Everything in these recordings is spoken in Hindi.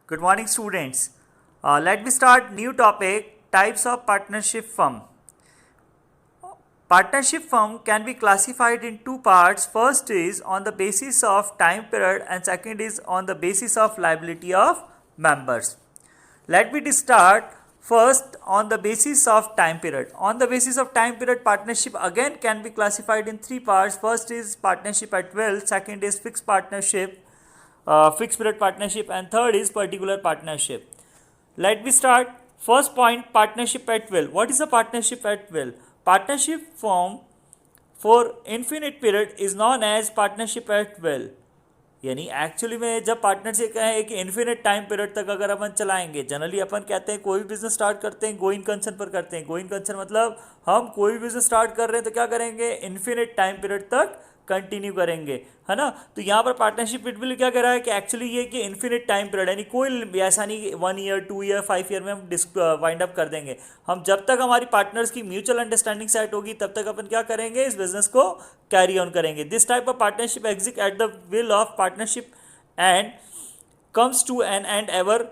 Good morning, students. Let me start new topic, types of partnership firm. Partnership firm can be classified in two parts. First is on the basis of time period and second is on the basis of liability of members. Let me start first on the basis of time period. On the basis of time period, partnership again can be classified in three parts. First is partnership at will, second is fixed partnership, fixed period partnership, and third is particular partnership. Let me start. First point, partnership at will. What is a partnership at will? Partnership form for infinite period is known as partnership at will. यानी एक्चुअली में जब पार्टनरशिप है कि इन्फिनिट टाइम पीरियड तक अगर अपन चलाएंगे, जनरली अपन कहते हैं कोई भी बिजनेस स्टार्ट करते हैं गोइंग कंसर्न पर करते हैं. गोइंग कंसर्न मतलब हम कोई भी बिजनेस स्टार्ट कर रहे हैं तो क्या करेंगे, इन्फिनिट टाइम पीरियड तक कंटिन्यू करेंगे, है ना. तो यहाँ पर पार्टनरशिप इट विल क्या कह रहा है कि एक्चुअली ये कि इन्फिनिट टाइम पीरियड, यानी कोई ऐसा नहीं 1 ईयर 2 ईयर 5 ईयर में हम वाइंड अप कर देंगे. हम जब तक हमारी पार्टनर्स की म्यूचुअल अंडरस्टैंडिंग सेट होगी तब तक अपन क्या करेंगे, इस बिजनेस को कैरी ऑन करेंगे. This type of partnership exist at the will of partnership and comes to an end ever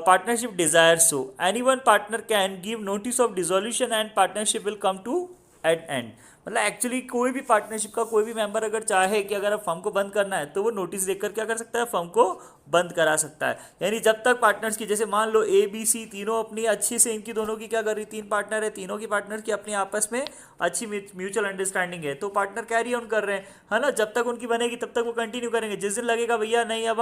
partnership desires so. Any one partner can give notice of dissolution and partnership will come to an end. मतलब एक्चुअली कोई भी पार्टनरशिप का कोई भी मेंबर अगर चाहे कि अगर फर्म को बंद करना है तो वो नोटिस देकर क्या कर सकता है, फर्म को बंद करा सकता है. यानी जब तक पार्टनर्स की, जैसे मान लो ए बी सी तीनों अपनी अच्छी से, इनकी दोनों की क्या कर रही, तीन पार्टनर है, तीनों की पार्टनर की अपनी आपस में अच्छी म्यूचुअल अंडरस्टैंडिंग है तो पार्टनर कैरी ऑन कर रहे हैं, है ना. जब तक उनकी बनेगी तब तक वो कंटिन्यू करेंगे. जिस दिन लगेगा भैया नहीं अब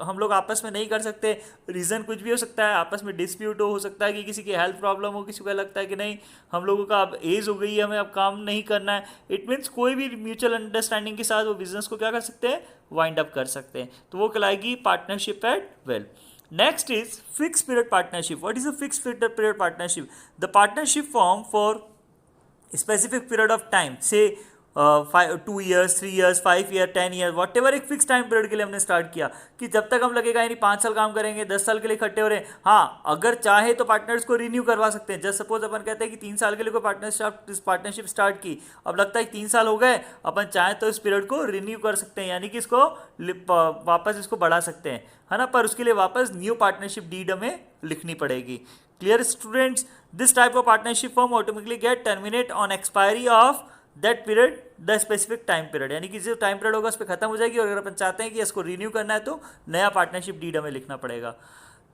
हम लोग आपस में नहीं कर सकते, रीज़न कुछ भी हो सकता है, आपस में डिस्प्यूट हो सकता है कि किसी की हेल्थ प्रॉब्लम हो, किसी को लगता है कि नहीं हम लोगों का अब एज हो गई है, हमें अब काम नहीं करना है, इट मीन्स कोई भी म्यूचुअल अंडरस्टैंडिंग के साथ वो बिजनेस को क्या कर सकते हैं, वाइंड अप कर सकते हैं. तो वो कहलाएगी partnership at will. Next is fix period partnership. What is a fix period partnership? The partnership form for specific period of time, say 2 years 3 years 5 year 10 year what ever, एक फिक्स टाइम पीरियड के लिए हमने स्टार्ट किया कि जब तक हम लगेगा, यानी 5 साल काम करेंगे, 10 साल के लिए इकट्ठे हो रहे हैं. हाँ, अगर चाहे तो पार्टनर्स को रिन्यू करवा सकते हैं. जस्ट सपोज अपन कहते हैं कि 3 साल के लिए कोई पार्टनरशिप स्टार्ट की, अब लगता है 3 साल हो गए, अपन चाहे तो इस पीरियड को रिन्यू कर सकते हैं, यानी कि इसको वापस इसको बढ़ा सकते हैं, है ना. पर उसके लिए वापस न्यू पार्टनरशिप डीड हमें लिखनी पड़ेगी. Clear students? This type of partnership firm automatically get terminate on expiry of that period, the specific time period. यानी कि जो टाइम पीरियड होगा उस पर खत्म हो जाएगी और अगर अपन चाहते हैं कि इसको रिन्यू करना है तो नया पार्टनरशिप डीड हमें लिखना पड़ेगा.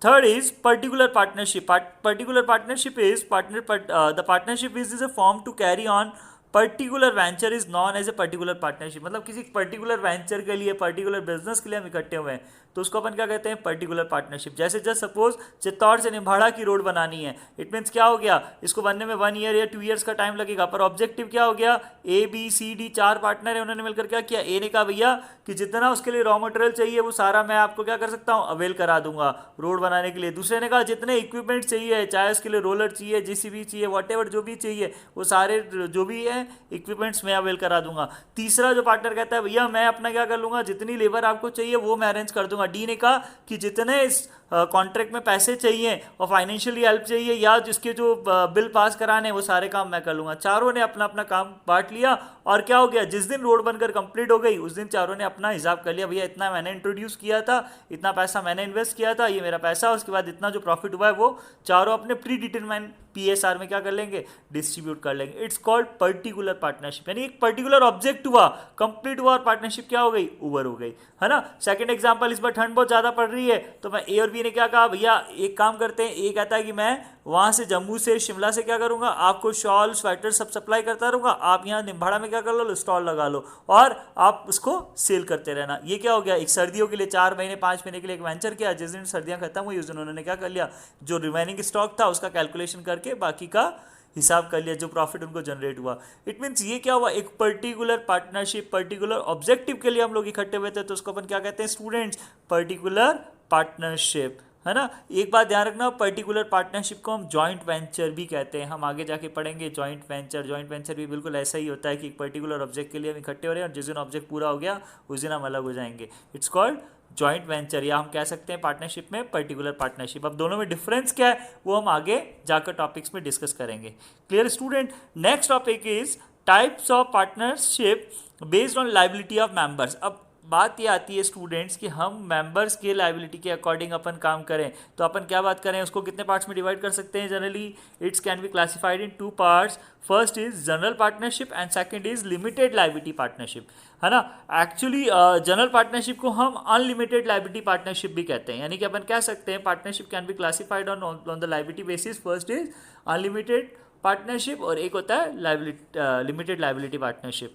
Third is particular partnership. Particular partnership is the partnership is a form to carry on particular venture is known as a particular partnership. मतलब किसी पर्टिकुलर वेंचर के लिए, पर्टिकुलर बिजनेस के लिए हम इकट्ठे हुए हैं तो उसको अपन क्या कहते हैं, पर्टिकुलर पार्टनरशिप. जैसे जस्ट सपोज चित्तौड़ से निम्बाड़ा की रोड बनानी है, इट मीन्स क्या हो गया, इसको बनने में 1 ईयर या 2 ईयर्स का टाइम लगेगा, पर ऑब्जेक्टिव क्या हो गया, A B C D 4 partner है, उन्होंने मिलकर क्या किया, ए ने कहा भैया कि जितना उसके लिए रॉ मटेरियल चाहिए वो सारा मैं आपको क्या कर सकता हूँ, अवेल करा दूंगा रोड बनाने के लिए. दूसरे ने कहा जितने इक्विपमेंट चाहिए, चाहे उसके लिए रोलर चाहिए, जेसीबी चाहिए, वॉट एवर जो भी चाहिए वो सारे जो भी है इक्विपमेंट्स मैं अवेल करा दूंगा. तीसरा जो पार्टनर कहता है भैया मैं अपना क्या कर लूंगा, जितनी लेबर आपको चाहिए वो मैं अरेंज कर दूंगा. डी ने कहा कि जितने इस कॉन्ट्रैक्ट में पैसे चाहिए और फाइनेंशियली हेल्प चाहिए या जिसके जो बिल पास कराने वो सारे काम मैं कर लूंगा. चारों ने अपना अपना काम बांट लिया और क्या हो गया, जिस दिन रोड बनकर कंप्लीट हो गई उस दिन चारों ने अपना हिसाब कर लिया, भैया इतना मैंने इंट्रोड्यूस किया था, इतना पैसा मैंने इन्वेस्ट किया था, ये मेरा पैसा, उसके बाद इतना जो प्रॉफिट हुआ है वो चारों अपने प्री डिटरमाइन PSR में क्या कर लेंगे, डिस्ट्रीब्यूट कर लेंगे. It's called particular partnership. यानी एक पर्टिकुलर ऑब्जेक्ट हुआ, कंप्लीट हुआ और पार्टनरशिप क्या हो गई, ओवर हो गई, है ना. सेकंड एग्जांपल, इस बार ठंड बहुत ज़्यादा पड़ रही है तो मैं ए और बी ने क्या कहा, भैया एक काम करते हैं, ए कहता है कि मैं वहाँ से जम्मू से शिमला से क्या करूँगा, आपको शॉल स्वेटर सब सप्लाई करता रहूँगा, आप यहाँ निम्बाड़ा में क्या कर लो, स्टॉल लगा लो और आप उसको सेल करते रहना. ये क्या हो गया, एक सर्दियों के लिए 4 महीने 5 महीने के लिए एक वेंचर किया. जिस दिन सर्दियाँ खत्म हुई उस दिन उन्होंने क्या कर लिया, जो रिमेनिंग स्टॉक था उसका कैलकुलेशन करके बाकी का हिसाब कर लिया, जो प्रॉफिट उनको जनरेट हुआ. इट मीन्स ये क्या हुआ, एक पर्टिकुलर पार्टनरशिप, पर्टिकुलर ऑब्जेक्टिव के लिए हम लोग इकट्ठे हुए थे तो उसको अपन क्या कहते हैं स्टूडेंट्स, पर्टिकुलर पार्टनरशिप, है ना. एक बात ध्यान रखना, पर्टिकुलर पार्टनरशिप को हम जॉइंट वेंचर भी कहते हैं. हम आगे जाके पढ़ेंगे जॉइंट वेंचर भी बिल्कुल ऐसा ही होता है कि एक पर्टिकुलर ऑब्जेक्ट के लिए हम इकट्ठे हो रहे हैं और जिस दिन ऑब्जेक्ट पूरा हो गया उस दिन हम अलग हो जाएंगे. इट्स कॉल्ड जॉइंट वेंचर, या हम कह सकते हैं पार्टनरशिप में पर्टिकुलर पार्टनरशिप. अब दोनों में डिफरेंस क्या है वो हम आगे जाकर टॉपिक्स में डिस्कस करेंगे. Clear student? Next topic is types of partnership based on liability of members. अब बात ये आती है स्टूडेंट्स कि हम मेंबर्स के लाइबिलिटी के अकॉर्डिंग अपन काम करें, तो अपन क्या बात करें, उसको कितने पार्ट्स में डिवाइड कर सकते हैं generally? It's can be classified in 2 parts. First is general partnership and second is limited liability partnership, है ना. एक्चुअली जनरल पार्टनरशिप को हम अनलिमिटेड लाइबिलिटी पार्टनरशिप भी कहते हैं, यानी कि अपन कह सकते हैं partnership can be classified on the liability basis. First is unlimited partnership और एक होता है लिमिटेड लाइबिलिटी पार्टनरशिप.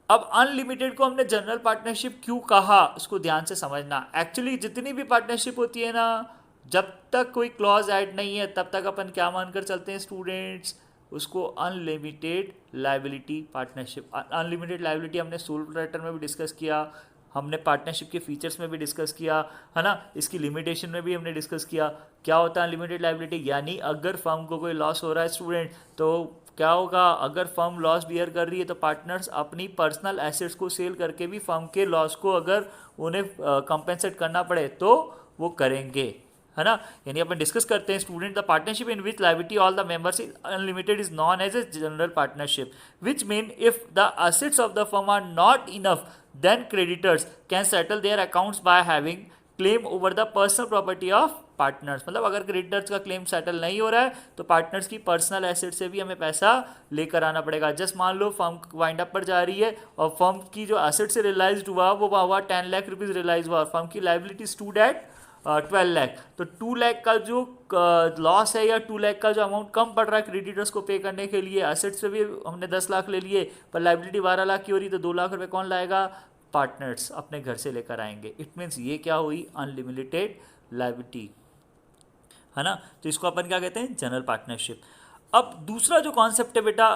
अब अनलिमिटेड को हमने जनरल पार्टनरशिप क्यों कहा, उसको ध्यान से समझना. एक्चुअली जितनी भी पार्टनरशिप होती है ना, जब तक कोई क्लॉज ऐड नहीं है तब तक अपन क्या मानकर चलते हैं स्टूडेंट्स, उसको unlimited liability partnership. Unlimited liability हमने सोल प्रोप्राइटर में भी डिस्कस किया, हमने पार्टनरशिप के फीचर्स में भी डिस्कस किया, है ना. इसकी लिमिटेशन में भी हमने डिस्कस किया. क्या होता है अनलिमिटेड लाइबिलिटी, यानी अगर फर्म को कोई लॉस हो रहा है स्टूडेंट, तो क्या होगा, अगर फर्म लॉस बियर कर रही है तो पार्टनर्स अपनी पर्सनल एसेट्स को सेल करके भी फर्म के लॉस को अगर उन्हें कंपेंसेट करना पड़े तो वो करेंगे, है ना. यानी अपन डिस्कस करते हैं student, the partnership in which liability all the members is unlimited is known as a general partnership, which mean if the assets of the firm are not enough then creditors can settle their accounts by having claim over the personal property of partners. मतलब अगर क्रेडिटर्स का क्लेम सेटल नहीं हो रहा है तो पार्टनर्स की पर्सनल एसेट से भी हमें पैसा लेकर आना पड़ेगा. जस्ट मान लो फर्म वाइंड अप पर जा रही है और फर्म की जो एसेट से रियलाइज हुआ वो हुआ 10 लाख रुपीज रियलाइज हुआ और फर्म की लाइबिलिटी स्टूड एट 12 लाख. तो 2 लाख का जो लॉस है या 2 लाख का जो अमाउंट कम पड़ रहा है क्रेडिटर्स को पे करने के लिए, एसेट से भी हमने 10 लाख ले लिए पर लाइबिलिटी 12 लाख की हो रही, तो 2 लाख रुपए कौन लाएगा? पार्टनर्स अपने घर से लेकर आएंगे. इट मीन्स ये क्या हुई? अनलिमिटेड लाइबिलिटी, है ना. तो इसको अपन क्या कहते हैं? General partnership. अब दूसरा जो कॉन्सेप्ट है बेटा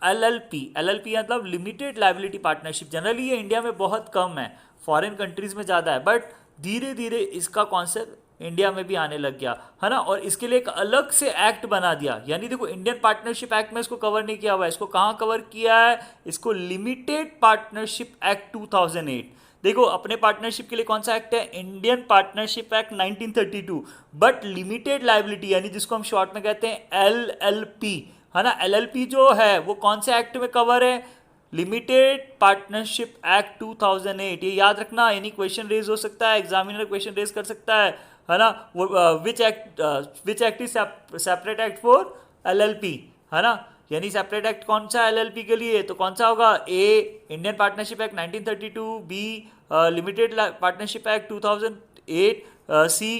एलएलपी. एलएलपी मतलब लिमिटेड लाइबिलिटी पार्टनरशिप. जनरली ये इंडिया में बहुत कम है, फॉरेन कंट्रीज में ज़्यादा है, बट धीरे धीरे इसका कॉन्सेप्ट इंडिया में भी आने लग गया, है ना. और इसके लिए एक अलग से एक्ट बना दिया. यानी देखो इंडियन पार्टनरशिप एक्ट में इसको कवर नहीं किया हुआ है. इसको कहाँ कवर किया है? इसको लिमिटेड पार्टनरशिप एक्ट 2008. देखो अपने पार्टनरशिप के लिए कौन सा एक्ट है? Indian partnership act 1932. But limited liability यानी जिसको हम शॉर्ट में कहते हैं एलएलपी, है ना. एलएलपी जो है वो कौन से एक्ट में कवर है? Limited partnership act 2008. ये याद रखना, यानी क्वेश्चन रेज हो सकता है, एग्जामिनर क्वेश्चन रेज कर सकता है ना. Which act is separate act for LLP, है ना. यानी सेपरेट एक्ट कौन सा एलएलपी के लिए? तो कौन सा होगा? A Indian partnership act 1932, B limited partnership act 2008, C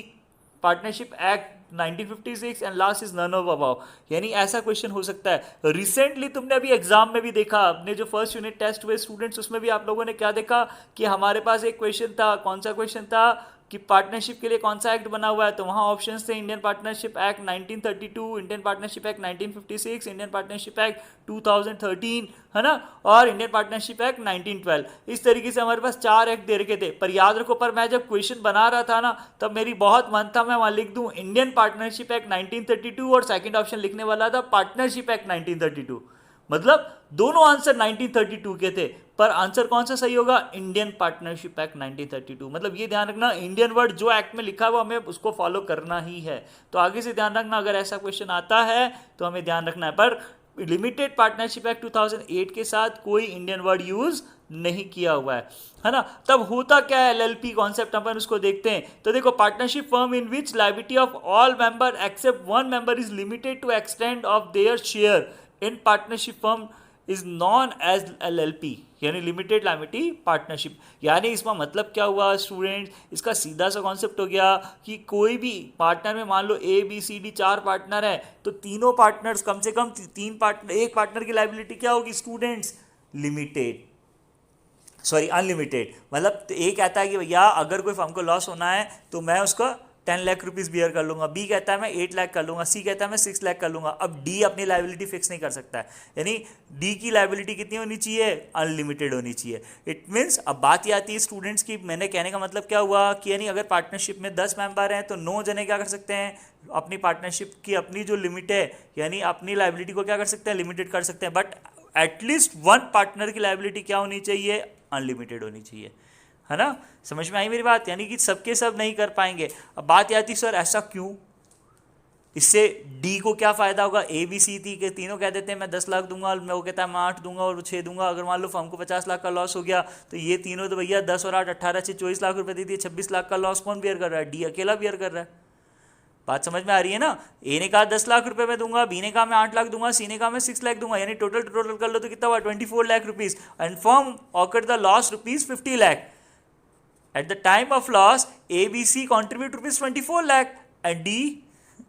partnership act 1956 and last is none of above. यानी ऐसा क्वेश्चन हो सकता है. रिसेंटली तुमने अभी एग्जाम में भी देखा, अपने जो फर्स्ट यूनिट टेस्ट हुए स्टूडेंट्स, उसमें भी आप लोगों ने क्या देखा कि हमारे पास एक क्वेश्चन था. कौन सा क्वेश्चन था? कि पार्टनरशिप के लिए कौन सा एक्ट बना हुआ है? तो वहाँ ऑप्शंस थे Indian partnership act 1932, Indian partnership act 1956, Indian partnership act 2013, है ना, और इंडियन पार्टनरशिप एक्ट 1912. इस तरीके से हमारे पास 4 एक्ट दे रखे थे. पर याद रखो, पर मैं जब क्वेश्चन बना रहा था ना तब मेरी बहुत मन था मैं वहाँ लिख दूँ इंडियन पार्टनरशिप एक्ट 1932 और सेकेंड ऑप्शन लिखने वाला था पार्टनरशिप एक्ट 1932. मतलब दोनों आंसर 1932 के थे, पर आंसर कौन सा सही होगा? Indian partnership act 1932. मतलब ये ध्यान रखना, इंडियन वर्ड जो एक्ट में लिखा हुआ हमें उसको फॉलो करना ही है. तो आगे से ध्यान रखना, अगर ऐसा क्वेश्चन आता है तो हमें ध्यान रखना है. पर लिमिटेड पार्टनरशिप एक्ट 2008 के साथ कोई इंडियन वर्ड यूज नहीं किया हुआ है ना. तब होता क्या है एलएलपी कॉन्सेप्ट, अपन उसको देखते हैं. तो देखो, partnership firm in which liability of all member except one member is limited to extend of their share in partnership firm is known as LLP, यानी लिमिटेड लायबिलिटी पार्टनरशिप. यानी इसका मतलब क्या हुआ स्टूडेंट? इसका सीधा सा कॉन्सेप्ट हो गया कि कोई भी पार्टनर में मान लो A B C D 4 partner है, तो तीनों पार्टनर्स कम से कम 3 पार्टनर, एक पार्टनर की लायबिलिटी क्या होगी स्टूडेंट्स? Limited, sorry unlimited. मतलब ए कहता है कि भैया अगर कोई फर्म को लॉस होना है तो मैं उसका 10 लाख रुपीज़ बियर कर लूँगा, बी कहता है मैं 8 लाख कर लूँगा, सी कहता है मैं 6 लाख कर लूँगा. अब डी अपनी लायबिलिटी फिक्स नहीं कर सकता है, यानी डी की लायबिलिटी कितनी होनी चाहिए? अनलिमिटेड होनी चाहिए. इट मीन्स अब बात ये आती है स्टूडेंट्स की, मैंने कहने का मतलब क्या हुआ कि यानी अगर पार्टनरशिप में 10 मेंबर हैं तो 9 जने क्या कर सकते हैं? अपनी पार्टनरशिप की अपनी जो लिमिट है यानी अपनी लायबिलिटी को क्या कर सकते हैं? लिमिटेड कर सकते हैं. बट एटलीस्ट वन पार्टनर की लायबिलिटी क्या होनी चाहिए? अनलिमिटेड होनी चाहिए, है ना. समझ में आई मेरी बात? यानी कि सबके सब नहीं कर पाएंगे. अब बात आती सर ऐसा क्यों? इससे डी को क्या फ़ायदा होगा, ए बी सी टी के तीनों कह देते हैं मैं 10 लाख दूंगा, मैं वो कहता है मैं 8 दूंगा और 6 दूंगा। अगर मान लो फर्म को 50 लाख का लॉस हो गया तो ये तीनों तो भैया 10 और 8 18 से 24 लाख रुपए देती है, 26 लाख का लॉस कौन बियर कर रहा है, डी अकेला बियर कर रहा है। बात समझ में आ रही है ना। ए ने कहा 10 लाख रुपए में दूंगा, बी ने कहा मैं 8 लाख दूंगा, सी ने कहा मैं 6 लाख दूंगा, यानी टोटल कर लो तो कितना हुआ 24 lakh rupees. And firm occurred the loss rupees 50 lakh. At the time of loss A B C contribute rupees 24 lakh and D,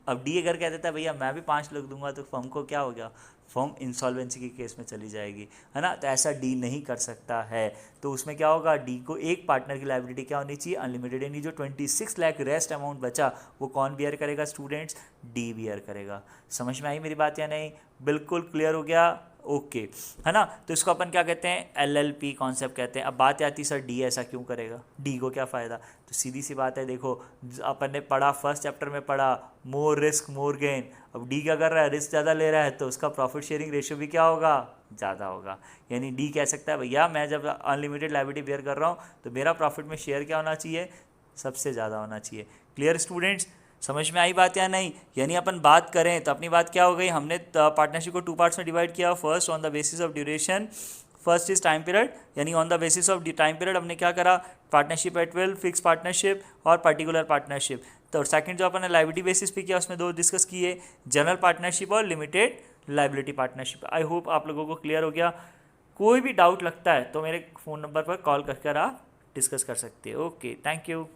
अब डी अगर कह देता है भैया मैं भी 5 लाख दूंगा तो फर्म को क्या हो गया, फर्म इंसॉल्वेंसी के केस में चली जाएगी, है ना। तो ऐसा डी नहीं कर सकता है। तो उसमें क्या होगा, डी को एक पार्टनर की लायबिलिटी क्या होनी चाहिए, अनलिमिटेड, यानी जो 26 लाख रेस्ट अमाउंट बचा वो कौन बियर करेगा स्टूडेंट्स, डी बियर करेगा। समझ में आई मेरी बात या नहीं, बिल्कुल क्लियर हो गया, ओके है ना। तो इसको अपन क्या कहते हैं, एलएलपी कॉन्सेप्ट कहते हैं। अब बात आती है सर डी ऐसा क्यों करेगा, डी को क्या फ़ायदा, तो सीधी सी बात है, देखो अपन ने पढ़ा फर्स्ट चैप्टर में पढ़ा मोर रिस्क मोर गेन। अब डी क्या कर रहा है, रिस्क ज़्यादा ले रहा है तो उसका प्रॉफिट शेयरिंग रेशियो भी क्या होगा, ज़्यादा होगा। यानी डी कह सकता है भैया मैं जब अनलिमिटेड लायबिलिटी बेयर कर रहा हूँ तो मेरा प्रॉफिट में शेयर क्या होना चाहिए, सबसे ज़्यादा होना चाहिए। क्लियर स्टूडेंट्स, समझ में आई बात या नहीं। यानी अपन बात करें तो अपनी बात क्या हो गई, हमने पार्टनरशिप को 2 पार्ट्स में डिवाइड किया। First on the basis of duration, first is time period, यानी on the basis of time period हमने क्या करा, partnership at will, fix partnership और पर्टिकुलर पार्टनरशिप। तो सेकंड जो अपन ने लायबिलिटी बेसिस पे किया उसमें 2 डिस्कस किए, जनरल पार्टनरशिप और limited liability partnership. I hope आप लोगों को क्लियर हो गया। कोई भी डाउट लगता है तो मेरे फ़ोन नंबर पर कॉल करके आप डिस्कस कर सकते हैं। Okay, thank you.